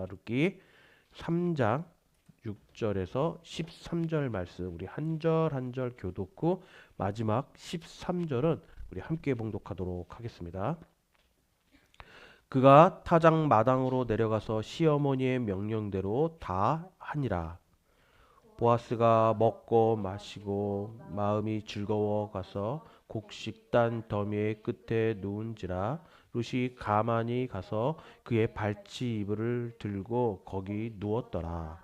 룻기 3장 6절에서 13절 말씀 우리 한 절 한 절 교독 후 마지막 13절은 우리 함께 봉독하도록 하겠습니다. 그가 타작 마당으로 내려가서 시어머니의 명령대로 다 하니라. 보아스가 먹고 마시고 마음이 즐거워 가서 곡식단 더미의 끝에 누운지라. 룻이 가만히 가서 그의 발치 이불을 들고 거기 누웠더라.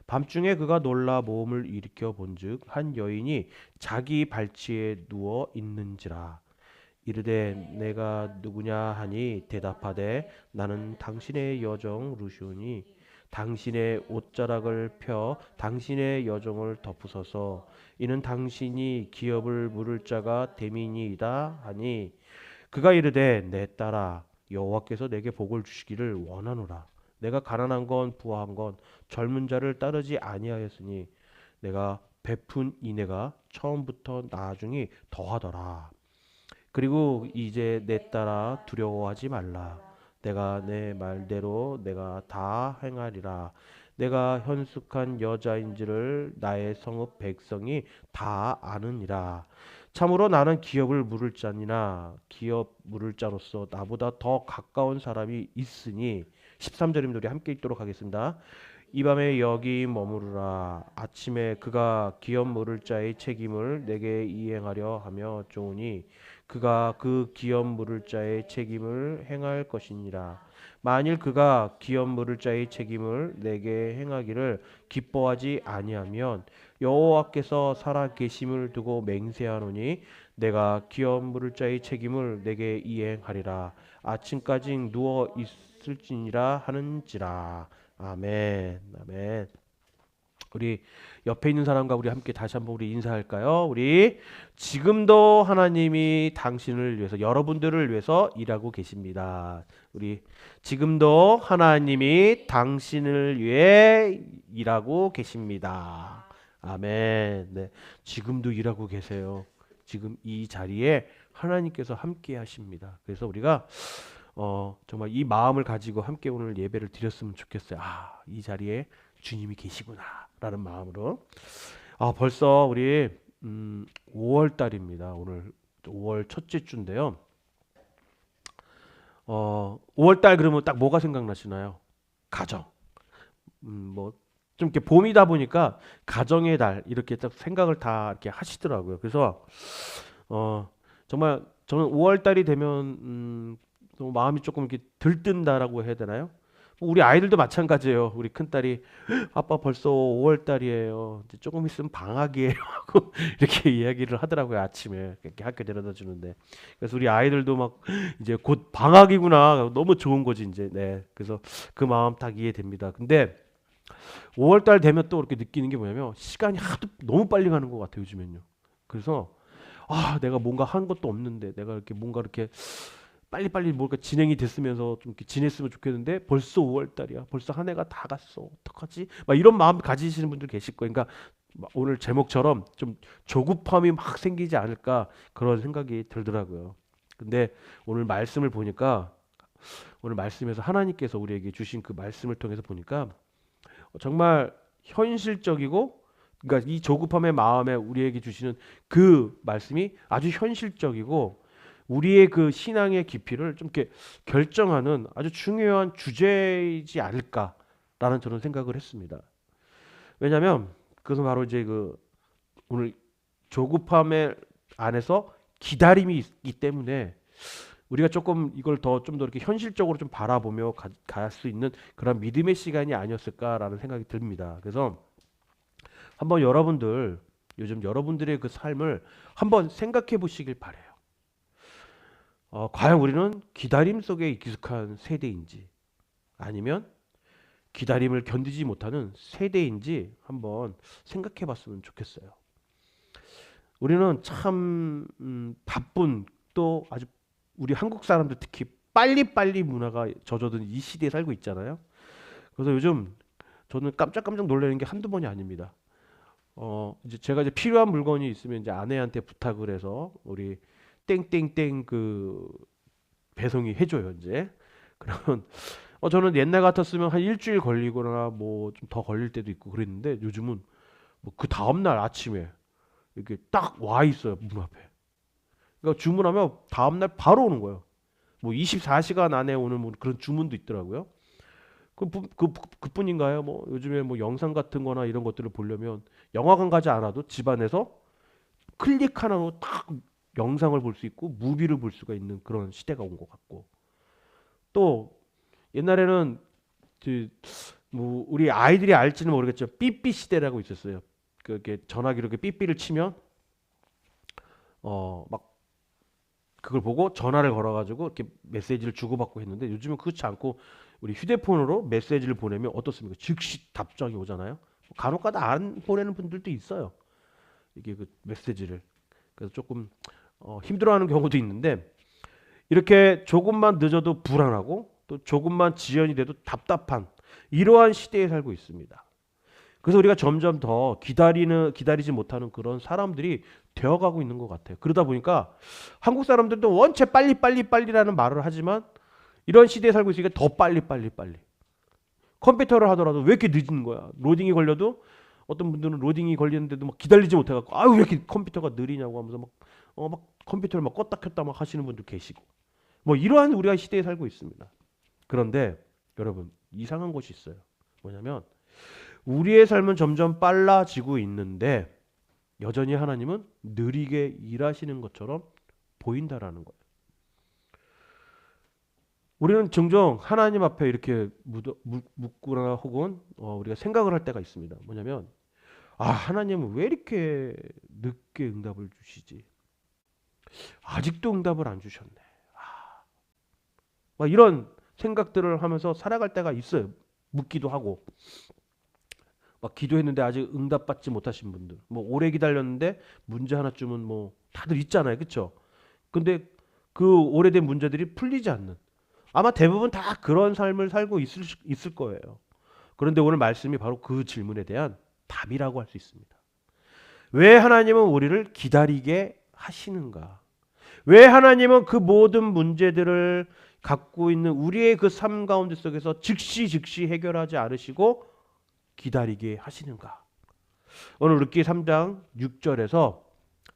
밤중에 그가 놀라 모험을 일으켜 본즉 한 여인이 자기 발치에 누워 있는지라. 이르되 내가 누구냐 하니 대답하되 나는 당신의 여종 루시오니 당신의 옷자락을 펴 당신의 여종을 덮으소서. 이는 당신이 기업을 물을 자가 됨이니이다 하니 그가 이르되 내 딸아 여호와께서 내게 복을 주시기를 원하노라. 내가 가난한 건 부한 건 젊은 자를 따르지 아니하였으니 내가 베푼 인애가 처음부터 나중이 더하더라. 그리고 이제 내 딸아 두려워하지 말라. 내가 내 말대로 내가 다 행하리라. 내가 현숙한 여자인지를 나의 성읍 백성이 다 아느니라. 참으로 나는 기업을 물을 자니나 기업 물을 자로서 나보다 더 가까운 사람이 있으니 13절입니다. 우리 함께 읽도록 하겠습니다. 이 밤에 여기 머무르라. 아침에 그가 기업 물을 자의 책임을 내게 이행하려 하며 좋으니 그가 그 기업 물을 자의 책임을 행할 것이니라. 만일 그가 기업 물을 자의 책임을 내게 행하기를 기뻐하지 아니하면 여호와께서 살아 계심을 두고 맹세하노니 내가 기업 물을 자의 책임을 내게 이행하리라. 아침까지 누워 있을지니라 하는지라. 아멘. 아멘. 우리 옆에 있는 사람과 우리 함께 다시 한번 우리 인사할까요? 우리 지금도 하나님이 당신을 위해서 여러분들을 위해서 일하고 계십니다. 우리 지금도 하나님이 당신을 위해 일하고 계십니다. 아멘. 네. 지금도 일하고 계세요. 지금 이 자리에 하나님께서 함께 하십니다. 그래서 우리가 정말 이 마음을 가지고 함께 오늘 예배를 드렸으면 좋겠어요. 이 자리에 주님이 계시구나라는 마음으로. 벌써 우리 5월 달입니다. 오늘 5월 첫째 주인데요. 5월 달 그러면 딱 뭐가 생각나시나요? 가정. 뭐 좀 이렇게 봄이다 보니까 가정의 달 이렇게 딱 생각을 다 이렇게 하시더라고요. 그래서 정말 저는 5월 달이 되면 또 마음이 조금 이렇게 들뜬다라고 해야 되나요? 우리 아이들도 마찬가지예요. 우리 큰딸이 아빠 벌써 5월 달이에요. 이제 조금 있으면 방학이에요. 하고 이렇게 이야기를 하더라고요. 아침에 이렇게 학교 데려다 주는데. 그래서 우리 아이들도 막 이제 곧 방학이구나. 너무 좋은 거지 이제. 네. 그래서 그 마음 딱 이해됩니다. 근데 5월 달 되면 또 이렇게 느끼는 게 뭐냐면 시간이 하도 너무 빨리 가는 것 같아요. 요즘엔요. 그래서 내가 뭔가 한 것도 없는데 내가 이렇게 뭔가 이렇게 빨리빨리 뭔가 진행이 됐으면서 좀 이렇게 지냈으면 좋겠는데 벌써 5월 달이야. 벌써 한 해가 다 갔어. 어떡하지? 막 이런 마음 가지시는 분들 계실 거예요. 그러니까 오늘 제목처럼 좀 조급함이 막 생기지 않을까 그런 생각이 들더라고요. 근데 오늘 말씀을 보니까 오늘 말씀에서 하나님께서 우리에게 주신 그 말씀을 통해서 보니까 정말 현실적이고 그러니까 이 조급함의 마음에 우리에게 주시는 그 말씀이 아주 현실적이고 우리의 그 신앙의 깊이를 좀 이렇게 결정하는 아주 중요한 주제이지 않을까라는 저는 생각을 했습니다. 왜냐하면 그것은 바로 이제 그 오늘 조급함의 안에서 기다림이 있기 때문에 우리가 조금 이걸 좀 더 이렇게 현실적으로 좀 바라보며 갈 수 있는 그런 믿음의 시간이 아니었을까라는 생각이 듭니다. 그래서 한번 여러분들 요즘 여러분들의 그 삶을 한번 생각해 보시길 바래요. 과연 우리는 기다림 속에 익숙한 세대인지 아니면 기다림을 견디지 못하는 세대인지 한번 생각해 봤으면 좋겠어요. 우리는 참 바쁜 또 아주 우리 한국 사람들 특히 빨리빨리 문화가 젖어든 이 시대에 살고 있잖아요. 그래서 요즘 저는 깜짝깜짝 놀라는 게 한두 번이 아닙니다. 이제 제가 이제 필요한 물건이 있으면 이제 아내한테 부탁을 해서 우리 땡땡땡 그 배송이 해줘요 이제. 그러면 저는 옛날 같았으면 한 일주일 걸리거나 뭐 좀 더 걸릴 때도 있고 그랬는데 요즘은 뭐 그 다음날 아침에 이렇게 딱 와 있어요 문 앞에. 그러니까 주문하면 다음날 바로 오는 거예요. 뭐 24시간 안에 오는 뭐 그런 주문도 있더라고요. 그뿐인가요? 뭐 요즘에 뭐 영상 같은 거나 이런 것들을 보려면 영화관 가지 않아도 집안에서 클릭 하나로 딱 영상을 볼 수 있고 무비를 볼 수가 있는 그런 시대가 온 것 같고 또 옛날에는 그뭐 우리 아이들이 알지는 모르겠죠. 삐삐 시대라고 있었어요. 그게 전화기로 이렇게 삐삐를 치면 막 그걸 보고 전화를 걸어가지고 이렇게 메시지를 주고받고 했는데 요즘은 그렇지 않고 우리 휴대폰으로 메시지를 보내면 어떻습니까? 즉시 답장이 오잖아요. 간혹가다 안 보내는 분들도 있어요. 이게 그 메시지를 그래서 조금 힘들어하는 경우도 있는데 이렇게 조금만 늦어도 불안하고 또 조금만 지연이 돼도 답답한 이러한 시대에 살고 있습니다. 그래서 우리가 점점 더 기다리지 못하는 그런 사람들이 되어가고 있는 것 같아요. 그러다 보니까 한국 사람들도 원체 빨리라는 말을 하지만 이런 시대에 살고 있으니까 더 빨리. 컴퓨터를 하더라도 왜 이렇게 늦은 거야? 로딩이 걸려도 어떤 분들은 로딩이 걸리는데도 막 기다리지 못해갖고 아유 왜 이렇게 컴퓨터가 느리냐고 하면서 막 컴퓨터를 막 껐다 켰다 막 하시는 분도 계시고 뭐 이러한 우리가 시대에 살고 있습니다. 그런데 여러분 이상한 것이 있어요. 뭐냐면 우리의 삶은 점점 빨라지고 있는데 여전히 하나님은 느리게 일하시는 것처럼 보인다라는 거예요. 우리는 종종 하나님 앞에 이렇게 묻거나 혹은 우리가 생각을 할 때가 있습니다. 뭐냐면 하나님은 왜 이렇게 늦게 응답을 주시지? 아직도 응답을 안 주셨네. 막 이런 생각들을 하면서 살아갈 때가 있어요. 묻기도 하고 막 기도했는데 아직 응답받지 못하신 분들, 뭐 오래 기다렸는데 문제 하나쯤은 뭐 다들 있잖아요, 그렇죠? 근데 그 오래된 문제들이 풀리지 않는 아마 대부분 다 그런 삶을 살고 있을 거예요. 그런데 오늘 말씀이 바로 그 질문에 대한 답이라고 할 수 있습니다. 왜 하나님은 우리를 기다리게 하시는가? 왜 하나님은 그 모든 문제들을 갖고 있는 우리의 그 삶 가운데 속에서 즉시 해결하지 않으시고 기다리게 하시는가? 오늘 룻기 3장 6절에서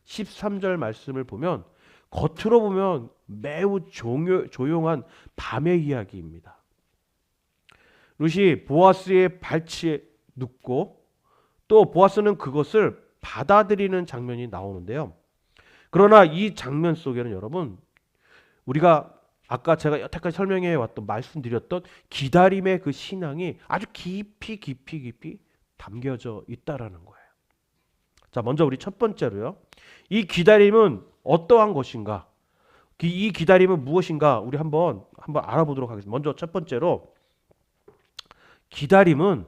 13절 말씀을 보면 겉으로 보면 매우 조용한 밤의 이야기입니다. 룻이 보아스의 발치에 눕고 또 보아스는 그것을 받아들이는 장면이 나오는데요. 그러나 이 장면 속에는 여러분 우리가 아까 제가 여태까지 설명해 왔던 말씀드렸던 기다림의 그 신앙이 아주 깊이 담겨져 있다라는 거예요. 자, 먼저 우리 첫 번째로요. 이 기다림은 어떠한 것인가? 이 기다림은 무엇인가? 우리 한번 알아보도록 하겠습니다. 먼저 첫 번째로 기다림은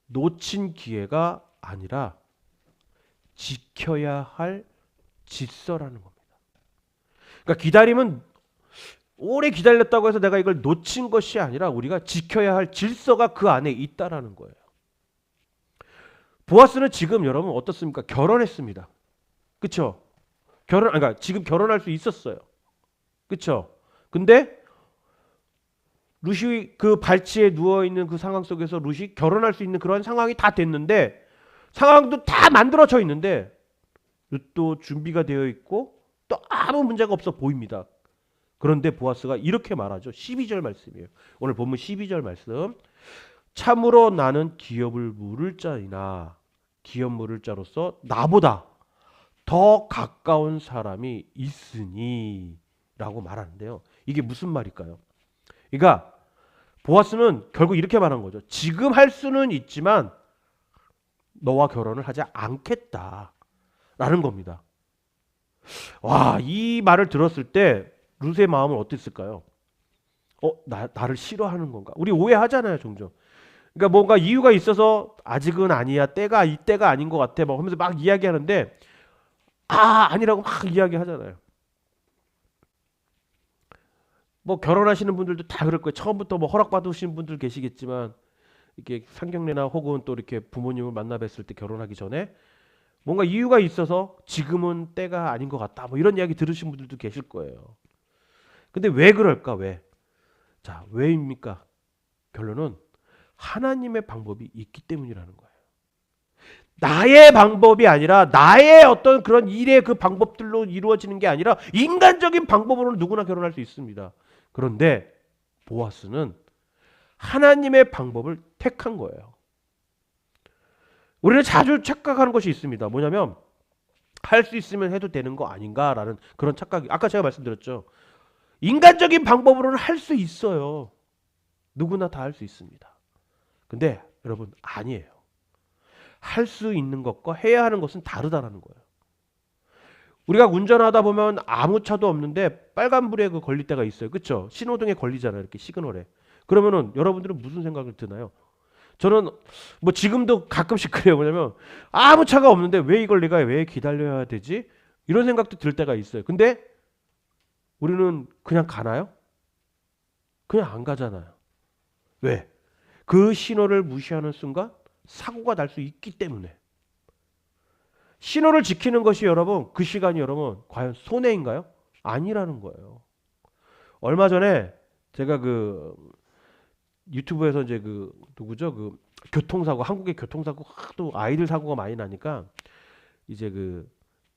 놓친 기회가 아니라 지켜야 할 질서라는 겁니다. 그러니까 기다림은 오래 기다렸다고 해서 내가 이걸 놓친 것이 아니라 우리가 지켜야 할 질서가 그 안에 있다라는 거예요. 보아스는 지금 여러분 어떻습니까? 결혼했습니다. 그렇죠? 그러니까 지금 결혼할 수 있었어요. 그렇죠? 근데 룻이 그 발치에 누워 있는 그 상황 속에서 룻이 결혼할 수 있는 그런 상황이 다 됐는데 상황도 다 만들어져 있는데 룻도 준비가 되어 있고 또 아무 문제가 없어 보입니다. 그런데 보아스가 이렇게 말하죠. 12절 말씀이에요. 오늘 본문 12절 말씀. 참으로 나는 기업을 물을 자이나 기업 물을 자로서 나보다 더 가까운 사람이 있으니 라고 말하는데요. 이게 무슨 말일까요? 그러니까 보아스는 결국 이렇게 말한 거죠. 지금 할 수는 있지만 너와 결혼을 하지 않겠다 라는 겁니다. 와, 이 말을 들었을 때 룻의 마음은 어땠을까요? 나를 싫어하는 건가? 우리 오해하잖아요, 종종. 그러니까 뭔가 이유가 있어서 아직은 아니야, 이때가 아닌 것 같아, 막 하면서 막 이야기하는데 아니라고 막 이야기하잖아요. 뭐 결혼하시는 분들도 다 그럴 거예요. 처음부터 뭐 허락받으신 분들 계시겠지만 이렇게 상경례나 혹은 또 이렇게 부모님을 만나 뵀을 때 결혼하기 전에 뭔가 이유가 있어서 지금은 때가 아닌 것 같다, 뭐 이런 이야기 들으신 분들도 계실 거예요. 근데 왜 그럴까? 왜? 자, 왜입니까? 결론은 하나님의 방법이 있기 때문이라는 거예요. 나의 방법이 아니라 나의 어떤 그런 일의 그 방법들로 이루어지는 게 아니라 인간적인 방법으로는 누구나 결혼할 수 있습니다. 그런데 보아스는 하나님의 방법을 택한 거예요. 우리는 자주 착각하는 것이 있습니다. 뭐냐면 할 수 있으면 해도 되는 거 아닌가라는 그런 착각이, 아까 제가 말씀드렸죠. 인간적인 방법으로는 할 수 있어요. 누구나 다 할 수 있습니다. 근데 여러분, 아니에요. 할 수 있는 것과 해야 하는 것은 다르다라는 거예요. 우리가 운전하다 보면 아무 차도 없는데 빨간불에 그 걸릴 때가 있어요. 그렇죠? 신호등에 걸리잖아요. 이렇게 시그널에. 그러면은 여러분들은 무슨 생각을 드나요? 저는 뭐 지금도 가끔씩 그래요. 뭐냐면 아무 차가 없는데 왜 이걸 내가 왜 기다려야 되지? 이런 생각도 들 때가 있어요. 근데 우리는 그냥 가나요? 그냥 안 가잖아요. 왜? 그 신호를 무시하는 순간 사고가 날 수 있기 때문에. 신호를 지키는 것이 여러분, 그 시간이 여러분 과연 손해인가요? 아니라는 거예요. 얼마 전에 제가 그 유튜브에서 이제 그 누구죠? 그 교통사고, 한국의 교통사고 하도 아이들 사고가 많이 나니까 이제 그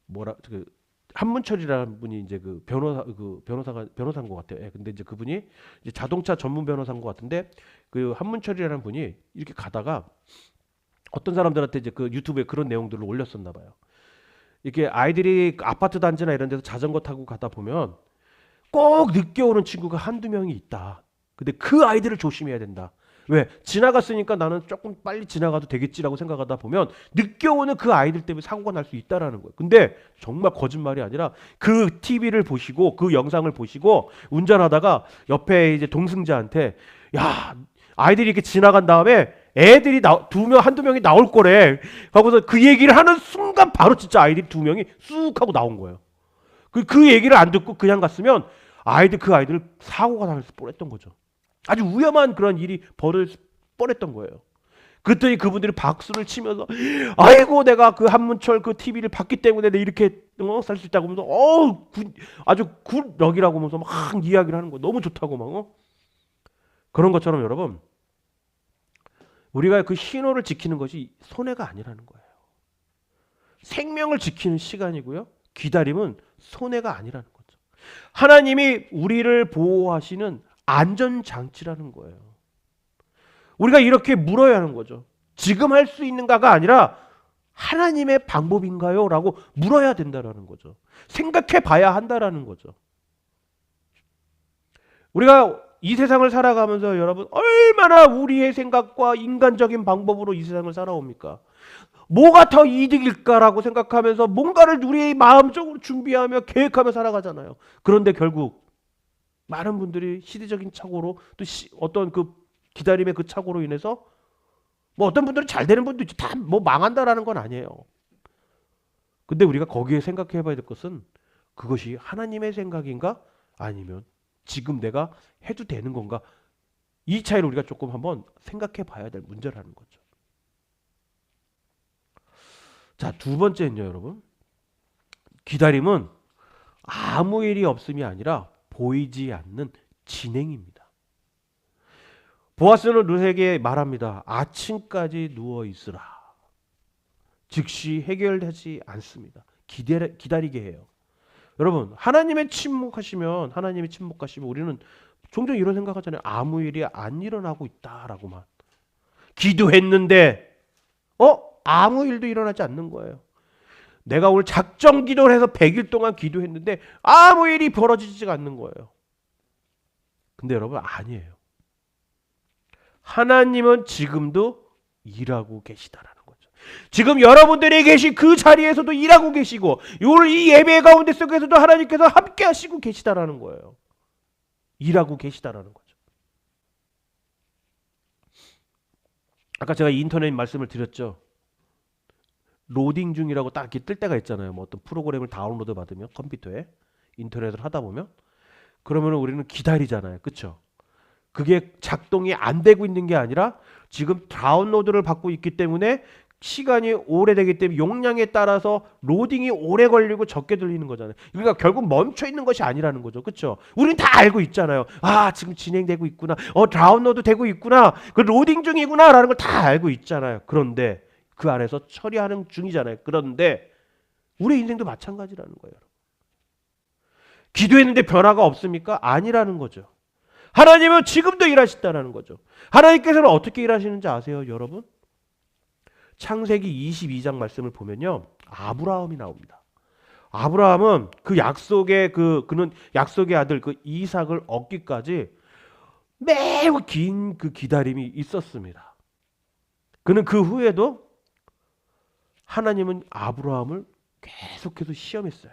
뭐라 그 한문철이라는 분이 이제 그 변호사인 것 같아요. 예, 근데 이제 그분이 이제 자동차 전문 변호사인 것 같은데 그 한문철이라는 분이 이렇게 가다가 어떤 사람들한테 이제 그 유튜브에 그런 내용들을 올렸었나 봐요. 이렇게 아이들이 아파트 단지나 이런 데서 자전거 타고 가다 보면 꼭 늦게 오는 친구가 한두 명이 있다. 근데 그 아이들을 조심해야 된다. 왜? 지나갔으니까 나는 조금 빨리 지나가도 되겠지라고 생각하다 보면 늦게 오는 그 아이들 때문에 사고가 날 수 있다라는 거예요. 근데 정말 거짓말이 아니라 그 TV를 보시고 그 영상을 보시고 운전하다가 옆에 이제 동승자한테 야, 아이들이 이렇게 지나간 다음에 애들이 한두 명이 나올 거래. 하고서 그 얘기를 하는 순간 바로 진짜 아이들이 두 명이 쑥 하고 나온 거예요. 그 얘기를 안 듣고 그냥 갔으면 그 아이들 사고가 날 뻔했던 거죠. 아주 위험한 그런 일이 벌어질 뻔했던 거예요. 그랬더니 그분들이 박수를 치면서 아이고 내가 그 한문철 그 TV를 봤기 때문에 내 이렇게 살 수 있다고 하면서 아주 굿럭이라고 하면서 막 이야기를 하는 거 너무 좋다고 막 그런 것처럼 여러분 우리가 그 신호를 지키는 것이 손해가 아니라는 거예요. 생명을 지키는 시간이고요. 기다림은 손해가 아니라는 거죠. 하나님이 우리를 보호하시는 안전장치라는 거예요. 우리가 이렇게 물어야 하는 거죠. 지금 할 수 있는가가 아니라 하나님의 방법인가요? 라고 물어야 된다라는 거죠. 생각해 봐야 한다라는 거죠. 우리가 이 세상을 살아가면서 여러분 얼마나 우리의 생각과 인간적인 방법으로 이 세상을 살아옵니까? 뭐가 더 이득일까라고 생각하면서 뭔가를 우리의 마음적으로 준비하며 계획하며 살아가잖아요. 그런데 결국 많은 분들이 시대적인 착오로 또 어떤 그 기다림의 그 착오로 인해서 뭐 어떤 분들은 잘 되는 분도 있지 다 뭐 망한다라는 건 아니에요. 근데 우리가 거기에 생각해 봐야 될 것은 그것이 하나님의 생각인가 아니면 지금 내가 해도 되는 건가? 이 차이를 우리가 조금 한번 생각해 봐야 될 문제라는 거죠. 자, 두 번째는요, 여러분. 기다림은 아무 일이 없음이 아니라 보이지 않는 진행입니다. 보아스는 룻에게 말합니다. 아침까지 누워 있으라. 즉시 해결되지 않습니다. 기다리게 해요. 여러분, 하나님이 침묵하시면 우리는 종종 이런 생각하잖아요. 아무 일이 안 일어나고 있다라고만. 기도했는데 아무 일도 일어나지 않는 거예요. 내가 오늘 작정 기도를 해서 100일 동안 기도했는데 아무 일이 벌어지지가 않는 거예요. 근데 여러분 아니에요. 하나님은 지금도 일하고 계시다라는 거죠. 지금 여러분들이 계신 그 자리에서도 일하고 계시고 오늘 이 예배 가운데 속에서도 하나님께서 함께 하시고 계시다라는 거예요. 일하고 계시다라는 거죠. 아까 제가 인터넷 말씀을 드렸죠. 로딩 중이라고 딱 이렇게 뜰 때가 있잖아요. 뭐 어떤 프로그램을 다운로드 받으면 컴퓨터에 인터넷을 하다 보면 그러면 우리는 기다리잖아요. 그렇죠? 그게 작동이 안 되고 있는 게 아니라 지금 다운로드를 받고 있기 때문에 시간이 오래되기 때문에 용량에 따라서 로딩이 오래 걸리고 적게 들리는 거잖아요. 그러니까 결국 멈춰 있는 것이 아니라는 거죠. 그렇죠? 우리는 다 알고 있잖아요. 아, 지금 진행되고 있구나. 다운로드 되고 있구나. 그 로딩 중이구나라는 걸 다 알고 있잖아요. 그런데 그 안에서 처리하는 중이잖아요. 그런데 우리 인생도 마찬가지라는 거예요. 기도했는데 변화가 없습니까? 아니라는 거죠. 하나님은 지금도 일하신다는 거죠. 하나님께서는 어떻게 일하시는지 아세요, 여러분? 창세기 22장 말씀을 보면요, 아브라함이 나옵니다. 아브라함은 그 약속의 그는 약속의 아들 그 이삭을 얻기까지 매우 긴 그 기다림이 있었습니다. 그는 그 후에도 하나님은 아브라함을 계속해서 시험했어요.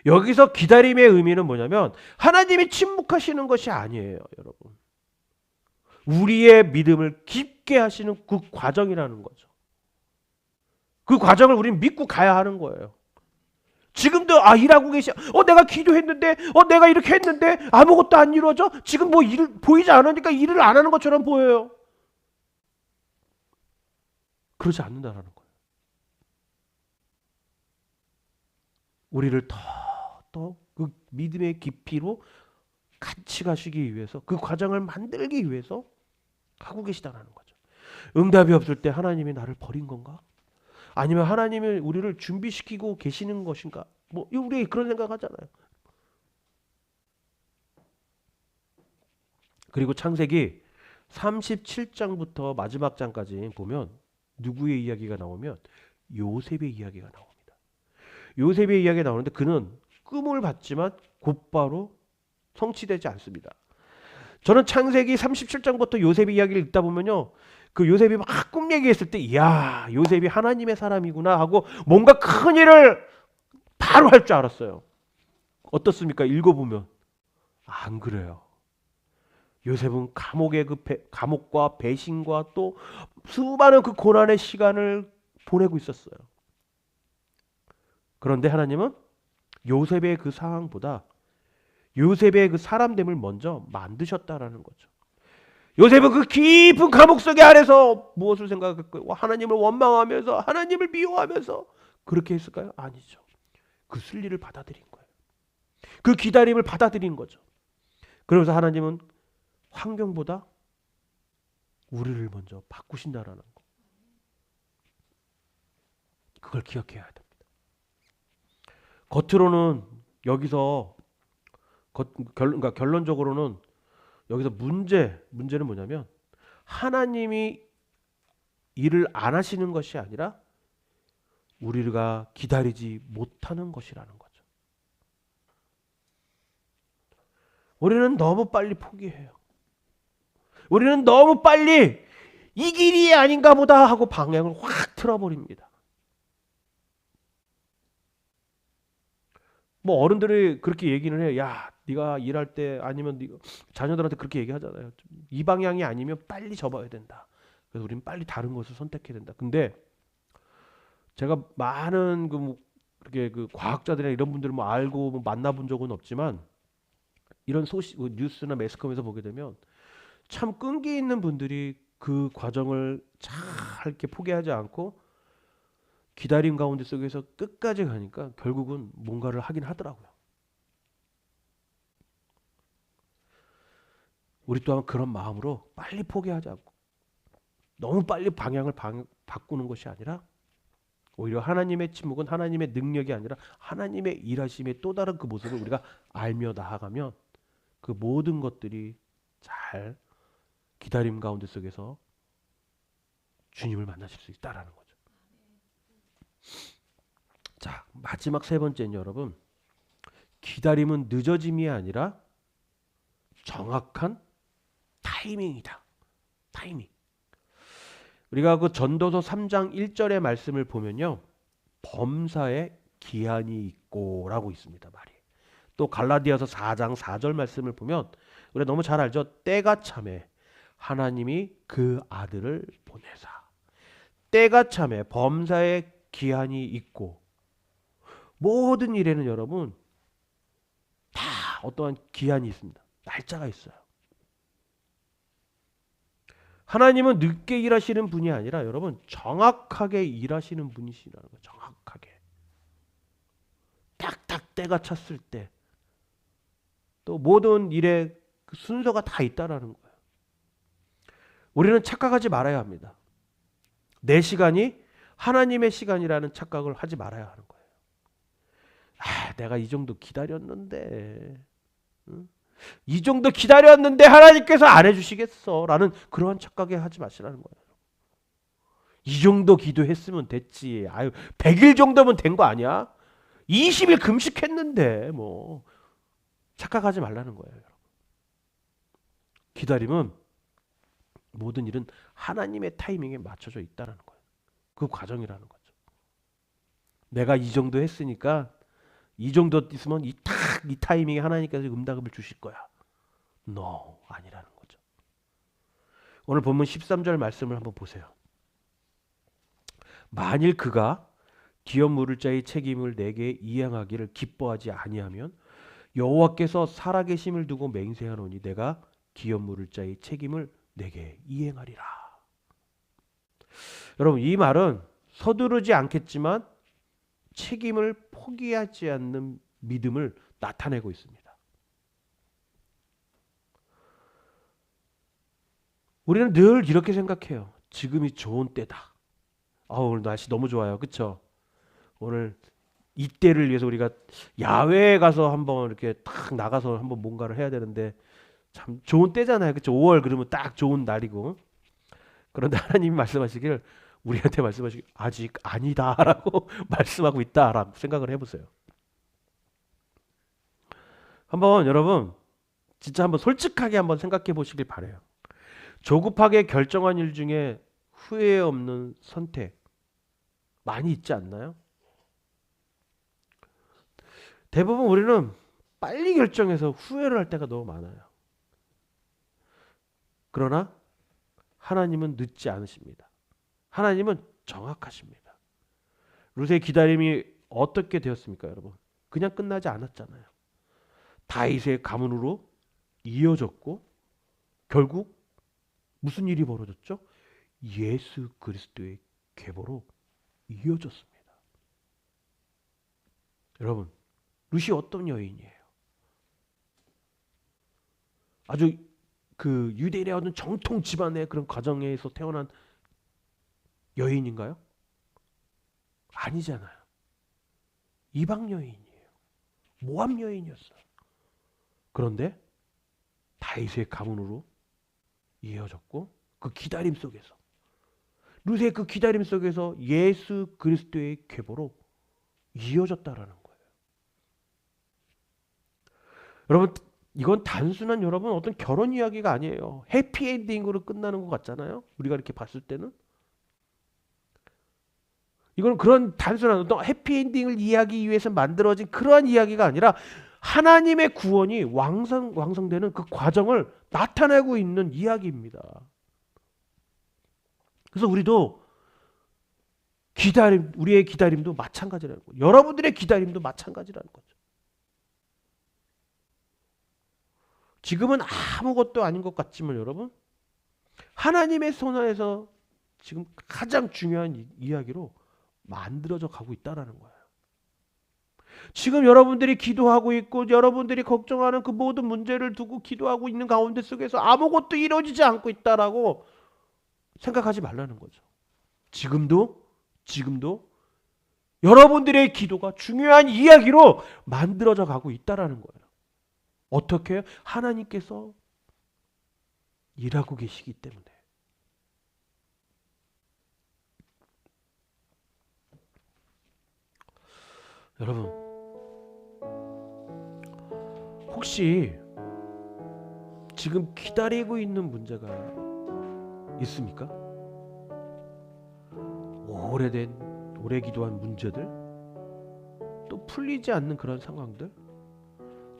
여기서 기다림의 의미는 뭐냐면 하나님이 침묵하시는 것이 아니에요, 여러분. 우리의 믿음을 깊게 하시는 그 과정이라는 거죠. 그 과정을 우리는 믿고 가야 하는 거예요. 지금도 일하고 계시. 내가 기도했는데, 내가 이렇게 했는데 아무것도 안 이루어져. 지금 뭐 일을 보이지 않으니까 일을 안 하는 것처럼 보여요. 그러지 않는다라는 거예요. 우리를 더 그 믿음의 깊이로 같이 가시기 위해서 그 과정을 만들기 위해서 하고 계시다라는 거죠. 응답이 없을 때 하나님이 나를 버린 건가? 아니면 하나님이 우리를 준비시키고 계시는 것인가? 뭐 우리 그런 생각하잖아요. 그리고 창세기 37장부터 마지막 장까지 보면 누구의 이야기가 나오면 요셉의 이야기가 나옵니다. 요셉의 이야기가 나오는데 그는 꿈을 봤지만 곧바로 성취되지 않습니다. 저는 창세기 37장부터 요셉의 이야기를 읽다 보면요, 그 요셉이 막 꿈 얘기했을 때, 이야, 요셉이 하나님의 사람이구나 하고 뭔가 큰 일을 바로 할 줄 알았어요. 어떻습니까? 읽어보면 안 그래요. 요셉은 감옥의 감옥과 배신과 또 수많은 그 고난의 시간을 보내고 있었어요. 그런데 하나님은 요셉의 그 상황보다 요셉의 그 사람됨을 먼저 만드셨다라는 거죠. 요셉은 그 깊은 감옥 속에 안에서 무엇을 생각했고요? 하나님을 원망하면서 하나님을 미워하면서 그렇게 했을까요? 아니죠. 그 순리를 받아들인 거예요. 그 기다림을 받아들인 거죠. 그러면서 하나님은 환경보다 우리를 먼저 바꾸신다라는 거. 그걸 기억해야 됩니다. 겉으로는 여기서 그러니까 결론적으로는 여기서 문제는 뭐냐면 하나님이 일을 안 하시는 것이 아니라 우리가 기다리지 못하는 것이라는 거죠. 우리는 너무 빨리 포기해요. 우리는 너무 빨리 이 길이 아닌가 보다 하고 방향을 확 틀어버립니다. 뭐 어른들이 그렇게 얘기를 해요. 야, 네가 일할 때 아니면 네가 자녀들한테 그렇게 얘기하잖아요. 이 방향이 아니면 빨리 접어야 된다. 그래서 우리는 빨리 다른 것을 선택해야 된다. 근데 제가 많은 그렇게 그 과학자들이나 이런 분들을 뭐 알고 뭐 만나본 적은 없지만 이런 소식 뉴스나 매스컴에서 보게 되면 참 끈기 있는 분들이 그 과정을 잘 이렇게 포기하지 않고 기다림 가운데 속에서 끝까지 가니까 결국은 뭔가를 하긴 하더라고요. 우리 또한 그런 마음으로 빨리 포기하지 않고 너무 빨리 방향을 바꾸는 것이 아니라 오히려 하나님의 침묵은 하나님의 능력이 아니라 하나님의 일하심의 또 다른 그 모습을 우리가 알며 나아가면 그 모든 것들이 잘 기다림 가운데 속에서 주님을 만나실 수 있다라는 거죠. 자, 마지막 세 번째는 여러분, 기다림은 늦어짐이 아니라 정확한 타이밍이다. 타이밍. 우리가 그 전도서 3장 1절의 말씀을 보면요, 범사에 기한이 있고라고 있습니다. 말이. 또 갈라디아서 4장 4절 말씀을 보면 우리가 너무 잘 알죠. 때가 참에 하나님이 그 아들을 보내사. 때가 참에 범사에 기한이 있고 모든 일에는 여러분 다 어떠한 기한이 있습니다. 날짜가 있어요. 하나님은 늦게 일하시는 분이 아니라 여러분 정확하게 일하시는 분이시라는 거예요. 정확하게. 딱딱 때가 찼을 때 또 모든 일에 그 순서가 다 있다라는 거예요. 우리는 착각하지 말아야 합니다. 내 시간이 하나님의 시간이라는 착각을 하지 말아야 하는 거예요. 내가 이 정도 기다렸는데, 응? 이 정도 기다렸는데 하나님께서 안 해주시겠어 라는 그러한 착각에 하지 마시라는 거예요. 이 정도 기도했으면 됐지. 100일 정도면 된 거 아니야? 20일 금식했는데 뭐 착각하지 말라는 거예요. 기다림은 모든 일은 하나님의 타이밍에 맞춰져 있다는 거예요. 그 과정이라는 거죠. 내가 이 정도 했으니까 이 정도 있으면 이 타이밍에 하나님께서 응답을 주실 거야. No, 아니라는 거죠. 오늘 본문 13절 말씀을 한번 보세요. 만일 그가 기업 물을 자의 책임을 내게 이행하기를 기뻐하지 아니하면 여호와께서 살아계심을 두고 맹세하노니 내가 기업 물을 자의 책임을 내게 이행하리라. 여러분 이 말은 서두르지 않겠지만 책임을 포기하지 않는 믿음을 나타내고 있습니다. 우리는 늘 이렇게 생각해요. 지금이 좋은 때다. 오늘 날씨 너무 좋아요. 그렇죠? 오늘 이때를 위해서 우리가 야외에 가서 한번 이렇게 딱 나가서 한번 뭔가를 해야 되는데 참 좋은 때잖아요. 그렇죠? 5월 그러면 딱 좋은 날이고. 그런데 하나님이 말씀하시길 우리한테 말씀하시길 아직 아니다라고 말씀하고 있다라고 생각을 해보세요. 한번 여러분 진짜 한번 솔직하게 한번 생각해 보시길 바래요. 조급하게 결정한 일 중에 후회 없는 선택 많이 있지 않나요? 대부분 우리는 빨리 결정해서 후회를 할 때가 너무 많아요. 그러나 하나님은 늦지 않으십니다. 하나님은 정확하십니다. 룻의 기다림이 어떻게 되었습니까, 여러분? 그냥 끝나지 않았잖아요. 다윗의 가문으로 이어졌고 결국 무슨 일이 벌어졌죠? 예수 그리스도의 계보로 이어졌습니다. 여러분, 룻이 어떤 여인이에요? 아주 그 유대인의 어떤 정통 집안의 그런 가정에서 태어난 여인인가요? 아니잖아요. 이방 여인이에요. 모압 여인이었어요. 그런데 다윗의 가문으로 이어졌고 그 기다림 속에서 룻의 그 기다림 속에서 예수 그리스도의 계보로 이어졌다라는 거예요. 여러분 이건 단순한 여러분 어떤 결혼 이야기가 아니에요. 해피엔딩으로 끝나는 것 같잖아요. 우리가 이렇게 봤을 때는 이건 그런 단순한 어떤 해피엔딩을 이야기하기 위해서 만들어진 그러한 이야기가 아니라 하나님의 구원이 왕성되는 그 과정을 나타내고 있는 이야기입니다. 그래서 우리도 우리의 기다림도 마찬가지라는 거예요. 여러분들의 기다림도 마찬가지라는 거죠. 지금은 아무것도 아닌 것 같지만 여러분 하나님의 손안에서 지금 가장 중요한 이야기로 만들어져 가고 있다는 거예요. 지금 여러분들이 기도하고 있고 여러분들이 걱정하는 그 모든 문제를 두고 기도하고 있는 가운데 속에서 아무것도 이루어지지 않고 있다라고 생각하지 말라는 거죠. 지금도 여러분들의 기도가 중요한 이야기로 만들어져 가고 있다라는 거예요. 어떻게 해요? 하나님께서 일하고 계시기 때문에. 여러분 혹시 지금 기다리고 있는 문제가 있습니까? 오래 기도한 문제들, 또 풀리지 않는 그런 상황들,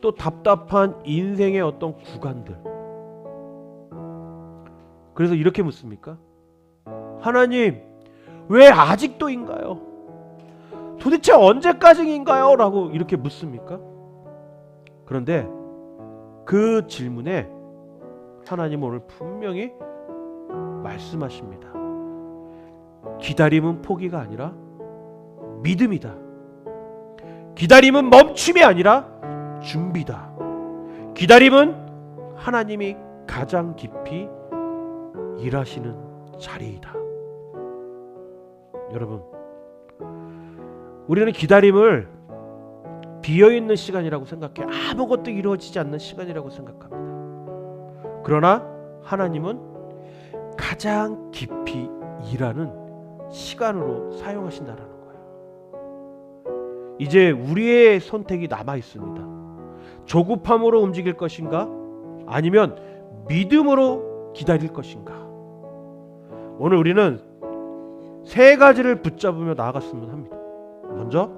또 답답한 인생의 어떤 구간들. 그래서 이렇게 묻습니까? 하나님, 왜 아직도인가요? 도대체 언제까지인가요? 라고 이렇게 묻습니까? 그런데 그 질문에 하나님은 오늘 분명히 말씀하십니다. 기다림은 포기가 아니라 믿음이다. 기다림은 멈춤이 아니라 준비다. 기다림은 하나님이 가장 깊이 일하시는 자리이다. 여러분, 우리는 기다림을 비어있는 시간이라고 생각해. 아무것도 이루어지지 않는 시간이라고 생각합니다. 그러나 하나님은 가장 깊이 일하는 시간으로 사용하신다는 거예요. 이제 우리의 선택이 남아 있습니다. 조급함으로 움직일 것인가? 아니면 믿음으로 기다릴 것인가? 오늘 우리는 세 가지를 붙잡으며 나아갔으면 합니다. 먼저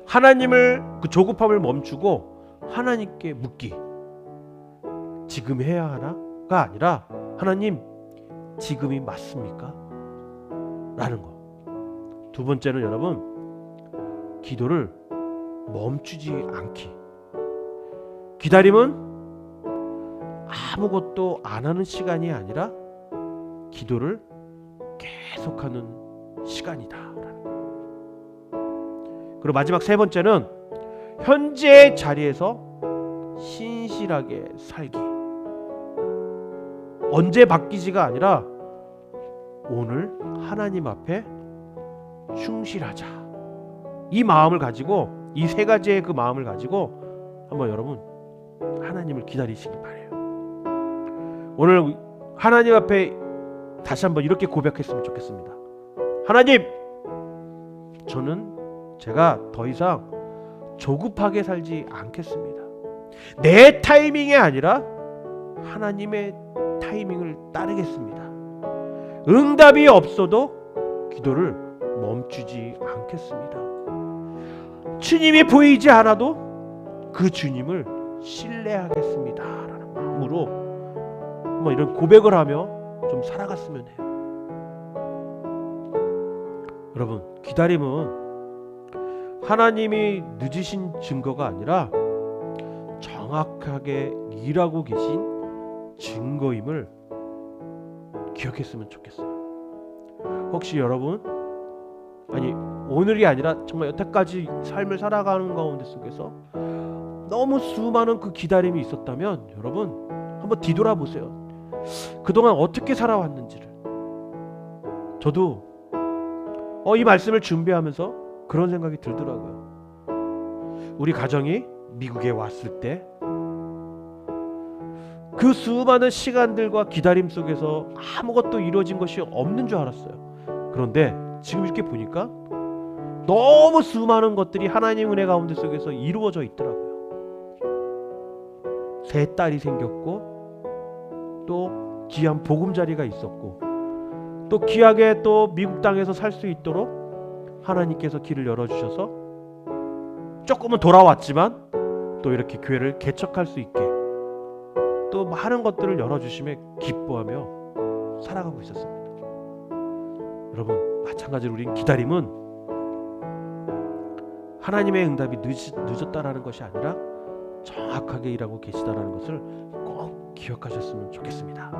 하나님을, 그 조급함을 멈추고 하나님께 묻기. 지금 해야 하나가 아니라 하나님, 지금이 맞습니까? 라는 거. 두 번째는 여러분, 기도를 멈추지 않기. 기다림은 아무것도 안 하는 시간이 아니라 기도를 계속하는 시간이다. 그리고 마지막 세 번째는 현재의 자리에서 신실하게 살기. 언제 바뀌지가 아니라 오늘 하나님 앞에 충실하자. 이 마음을 가지고, 이 세 가지의 그 마음을 가지고 한번 여러분 하나님을 기다리시기 바래요. 오늘 하나님 앞에 다시 한번 이렇게 고백했으면 좋겠습니다. 하나님, 저는 제가 더 이상 조급하게 살지 않겠습니다. 내 타이밍이 아니라 하나님의 타이밍을 따르겠습니다. 응답이 없어도 기도를 멈추지 않겠습니다. 주님이 보이지 않아도 그 주님을 신뢰하겠습니다 라는 마음으로 한번 이런 고백을 하며 좀 살아갔으면 해요. 여러분, 기다림은 하나님이 늦으신 증거가 아니라 정확하게 일하고 계신 증거임을 기억했으면 좋겠어요. 혹시 여러분, 아니 오늘이 아니라 정말 여태까지 삶을 살아가는 가운데 속에서 너무 수많은 그 기다림이 있었다면 여러분 한번 뒤돌아보세요. 그동안 어떻게 살아왔는지를. 저도 이 말씀을 준비하면서 그런 생각이 들더라고요. 우리 가정이 미국에 왔을 때 그 수많은 시간들과 기다림 속에서 아무것도 이루어진 것이 없는 줄 알았어요. 그런데 지금 이렇게 보니까 너무 수많은 것들이 하나님 은혜 가운데 속에서 이루어져 있더라고요. 새 딸이 생겼고, 또 귀한 보금자리가 있었고, 또 귀하게 또 미국 땅에서 살 수 있도록 하나님께서 길을 열어주셔서 조금은 돌아왔지만 또 이렇게 교회를 개척할 수 있게 또 많은 것들을 열어주심에 기뻐하며 살아가고 있었습니다. 여러분, 마찬가지로 우린 기다림은 하나님의 응답이 늦었다라는 것이 아니라 정확하게 일하고 계시다라는 것을 꼭 기억하셨으면 좋겠습니다.